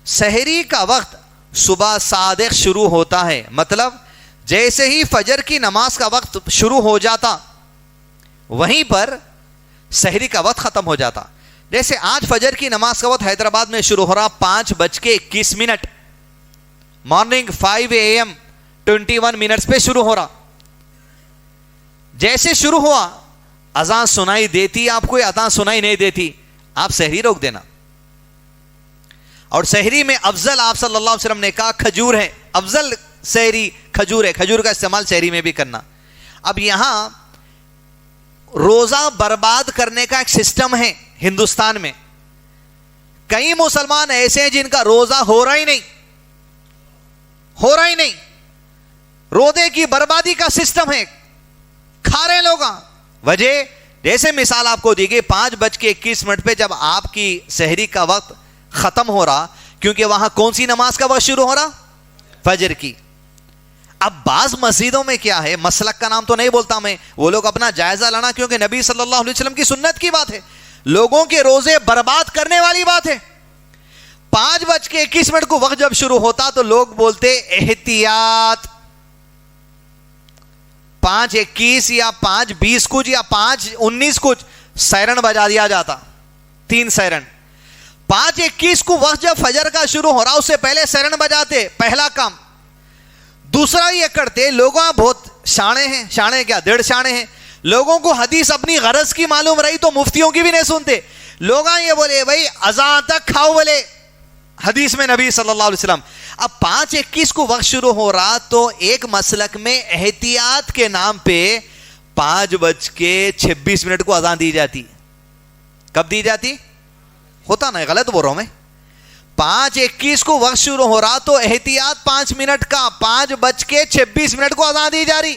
سحری کا وقت صبح صادق شروع ہوتا ہے، مطلب جیسے ہی فجر کی نماز کا وقت شروع ہو جاتا وہیں پر سحری کا وقت ختم ہو جاتا. جیسے آج فجر کی نماز کا وقت حیدرآباد میں شروع ہو رہا 5:21، مارننگ 5 AM 21 منٹس پہ شروع ہو رہا. جیسے شروع ہوا اذان سنائی دیتی آپ کو یا اذان سنائی نہیں دیتی، آپ سحری روک دینا. اور سحری میں افضل آپ صلی اللہ علیہ وسلم نے کہا کھجور ہے، افضل سحری کھجور ہے، کھجور کا استعمال سحری میں بھی کرنا. اب یہاں روزہ برباد کرنے کا ایک سسٹم ہے ہندوستان میں. کئی مسلمان ایسے ہیں جن کا روزہ ہو رہا ہی نہیں، روزے کی بربادی کا سسٹم ہے، کھا رہے لوگ. وجہ جیسے مثال آپ کو دی گئی 5:21 پہ جب آپ کی سحری کا وقت ختم ہو رہا، کیونکہ وہاں کون سی نماز کا وقت شروع ہو رہا؟ فجر کی. اب بعض مسجدوں میں کیا ہے، مسلک کا نام تو نہیں بولتا میں، وہ لوگ اپنا جائزہ لانا، کیونکہ نبی صلی اللہ علیہ وسلم کی سنت کی بات ہے، لوگوں کے روزے برباد کرنے والی بات ہے. 5:21 کو وقت جب شروع ہوتا تو لوگ بولتے احتیاط، 5:21 یا 5:20 کچھ یا 5:19 کچھ سائرن بجا دیا جاتا، 3 سائرن. 5:21 کو وقت جب فجر کا شروع ہو رہا اس سے پہلے سائرن بجاتے، پہلا کام. دوسرا یہ کرتے، لوگوں بہت شانے ہیں، شانے کیا 1.5 شانے ہیں، لوگوں کو حدیث اپنی غرض کی معلوم رہی تو مفتیوں کی بھی نہیں سنتے. لوگ یہ بولے بھائی اذان تک کھاؤ، بولے حدیث میں نبی صلی اللہ علیہ وسلم. اب 5:21 کو وقت شروع ہو رہا تو ایک مسلک میں احتیاط کے نام پہ 5:26 کو اذان دی جاتی. کب دی جاتی؟ ہوتا نہیں، غلط بول رہا ہوں میں. 5:21 کو وقت شروع ہو رہا تو احتیاط 5 منٹ کا 5:26 کو اذان دی جا رہی.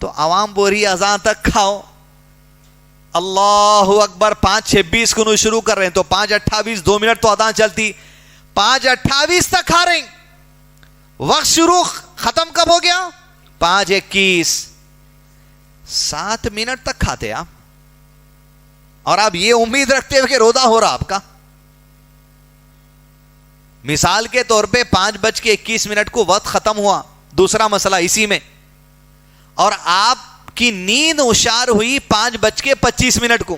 تو عوام بول رہی اذان تک کھاؤ، اللہ اکبر. 5:26 کو شروع کر رہے ہیں تو 5:28 2 منٹ تو اذان چلتی، 5:28 تک کھا رہے ہیں. وقت شروع ختم کب ہو گیا؟ 5:21، 7 منٹ تک کھاتے آپ، اور آپ یہ امید رکھتے ہوئے کہ روزہ ہو رہا آپ کا. مثال کے طور پہ 5:21 کو وقت ختم ہوا، دوسرا مسئلہ اسی میں، اور آپ کی نیند ہوشیار ہوئی 5:25 کو،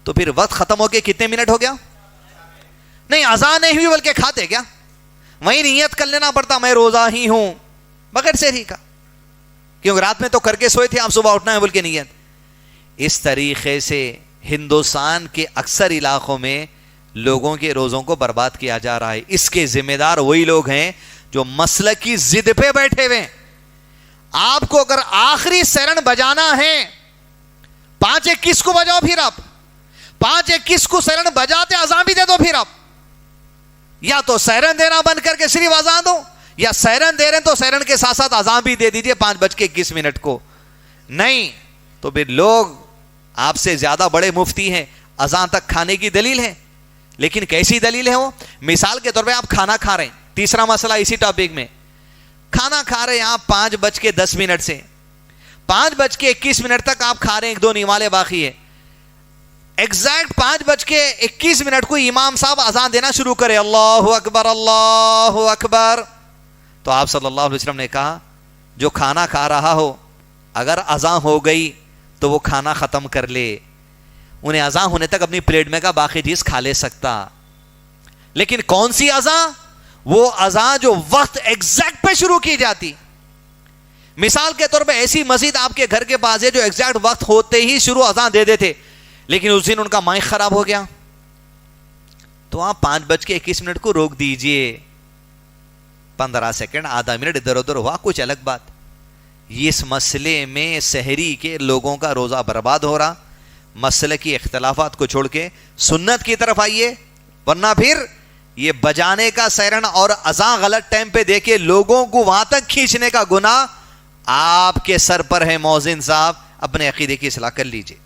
تو پھر وقت ختم ہو کے کتنے منٹ ہو گیا؟ نہیں اذان نہیں ہوئی بلکہ کھاتے کیا؟ وہیں نیت کر لینا پڑتا میں روزہ ہی ہوں بغیر سحری کا، کیونکہ رات میں تو کر کے سوئے تھے، آپ صبح اٹھنا ہے بول کے نیت. اس طریقے سے ہندوستان کے اکثر علاقوں میں لوگوں کے روزوں کو برباد کیا جا رہا ہے. اس کے ذمہ دار وہی لوگ ہیں جو مسلک کی ضد پہ بیٹھے ہوئے. آپ کو اگر آخری سیرن بجانا ہے 5:21 کو بجاؤ، پھر آپ 5:21 کو سیرن بجاتے اذان بھی دے دو. پھر آپ یا تو سیرن دینا بند کر کے صرف اذان دو، یا سیرن دے رہے ہیں تو سیرن کے ساتھ ساتھ اذان بھی دے دیجئے 5:21 کو. نہیں تو پھر لوگ آپ سے زیادہ بڑے مفتی ہیں، اذان تک کھانے کی دلیل ہے. لیکن کیسی دلیل ہے وہ؟ مثال کے طور پہ آپ کھانا کھا رہے ہیں، تیسرا مسئلہ اسی ٹاپک میں، کھانا کھا رہے ہیں آپ 5:10 سے 5:21 تک آپ کھا رہے ہیں، 1-2 نوالے باقی ہے. ایگزیکٹ 5:21 کو امام صاحب اذان دینا شروع کرے، اللہ اکبر اللہ اکبر. تو آپ صلی اللہ علیہ وسلم نے کہا جو کھانا کھا رہا ہو اگر اذان ہو گئی تو وہ کھانا ختم کر لے، انہیں اذان ہونے تک اپنی پلیٹ میں کا باقی چیز کھا لے سکتا. لیکن کون سی اذان؟ وہ اذان جو وقت ایگزیکٹ پہ شروع کی جاتی. مثال کے طور پہ ایسی مسجد آپ کے گھر کے پاس ہے جو ایگزیکٹ وقت ہوتے ہی شروع اذان دے دیتے، لیکن اس دن ان کا مائک خراب ہو گیا تو آپ 5:21 کو روک دیجئے. 15 سیکنڈ آدھا منٹ ادھر ادھر ہوا کچھ الگ بات. اس مسئلے میں سحری کے لوگوں کا روزہ برباد ہو رہا. مسئلے کی اختلافات کو چھوڑ کے سنت کی طرف آئیے، ورنہ پھر یہ بجانے کا سیرن اور اذان غلط ٹائم پہ دے کے لوگوں کو وہاں تک کھینچنے کا گناہ آپ کے سر پر ہے. مؤذن صاحب اپنے عقیدے کی اصلاح کر لیجئے.